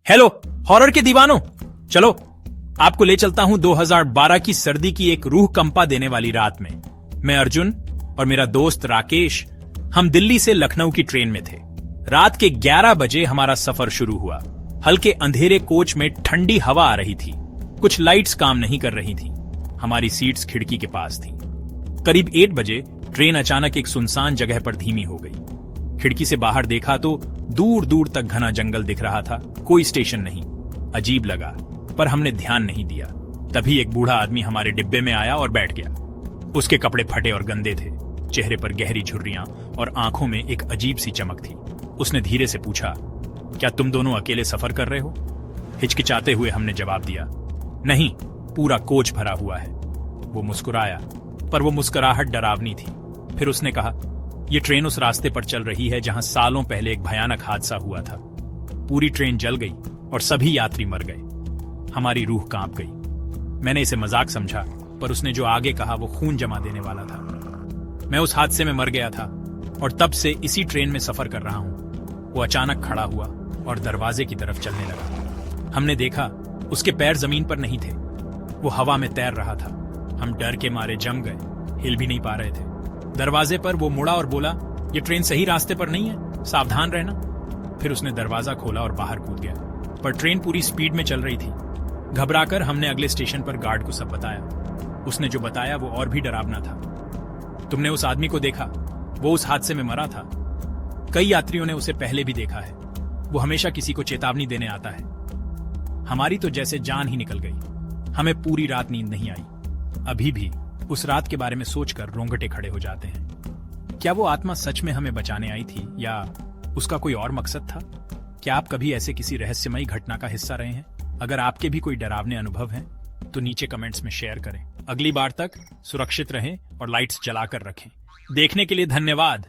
Hello horror के दीवानों, चलो आपको ले चलता हूं 2012 की सर्दी की एक रूह कंपा देने वाली रात में। मैं अर्जुन और मेरा दोस्त राकेश, हम दिल्ली से लखनऊ की ट्रेन में थे। रात के 11 बजे हमारा सफर शुरू हुआ। हल्के अंधेरे कोच में ठंडी हवा आ रही थी, कुछ लाइट्स काम नहीं कर रही थी। हमारी सीट्स खिड़की के पास थी। करीब 8 बजे ट्रेन अचानक एक सुनसान जगह पर धीमी हो गई। खिड़की से बाहर देखा तो दूर दूर तक घना जंगल दिख रहा था, कोई स्टेशन नहीं। अजीब लगा, पर हमने ध्यान नहीं दिया। तभी एक बूढ़ा आदमी हमारे डिब्बे में आया और बैठ गया। उसके कपड़े फटे और गंदे थे, चेहरे पर गहरी झुर्रियां और आंखों में एक अजीब सी चमक थी। उसने धीरे से पूछा, क्या तुम दोनों अकेले सफर कर रहे हो? हिचकिचाते हुए हमने जवाब दिया, नहीं, पूरा कोच भरा हुआ है। वो मुस्कुराया, पर वो मुस्कुराहट डरावनी थी। फिर उसने कहा, ये ट्रेन उस रास्ते पर चल रही है जहां सालों पहले एक भयानक हादसा हुआ था। पूरी ट्रेन जल गई और सभी यात्री मर गए। हमारी रूह कांप गई। मैंने इसे मजाक समझा, पर उसने जो आगे कहा वो खून जमा देने वाला था। मैं उस हादसे में मर गया था और तब से इसी ट्रेन में सफर कर रहा हूं। वो अचानक खड़ा हुआ और दरवाजे की तरफ चलने लगा। हमने देखा उसके पैर जमीन पर नहीं थे, वो हवा में तैर रहा था। हम डर के मारे जम गए, हिल भी नहीं पा रहे थे। दरवाजे पर वो मुड़ा और बोला, ये ट्रेन सही रास्ते पर नहीं है, सावधान रहना। फिर उसने दरवाजा खोला और बाहर कूद गया, पर ट्रेन पूरी स्पीड में चल रही थी। घबराकर हमने अगले स्टेशन पर गार्ड को सब बताया। उसने जो बताया वो और भी डरावना था। तुमने उस आदमी को देखा? वो उस हादसे में मरा था। कई यात्रियों ने उसे पहले भी देखा है। वो हमेशा किसी को चेतावनी देने आता है। हमारी तो जैसे जान ही निकल गई। हमें पूरी रात नींद नहीं आई। अभी भी उस रात के बारे में सोचकर रोंगटे खड़े हो जाते हैं। क्या वो आत्मा सच में हमें बचाने आई थी या उसका कोई और मकसद था? क्या आप कभी ऐसे किसी रहस्यमयी घटना का हिस्सा रहे हैं? अगर आपके भी कोई डरावने अनुभव हैं, तो नीचे कमेंट्स में शेयर करें। अगली बार तक सुरक्षित रहें और लाइट्स जलाकर रखें। देखने के लिए धन्यवाद।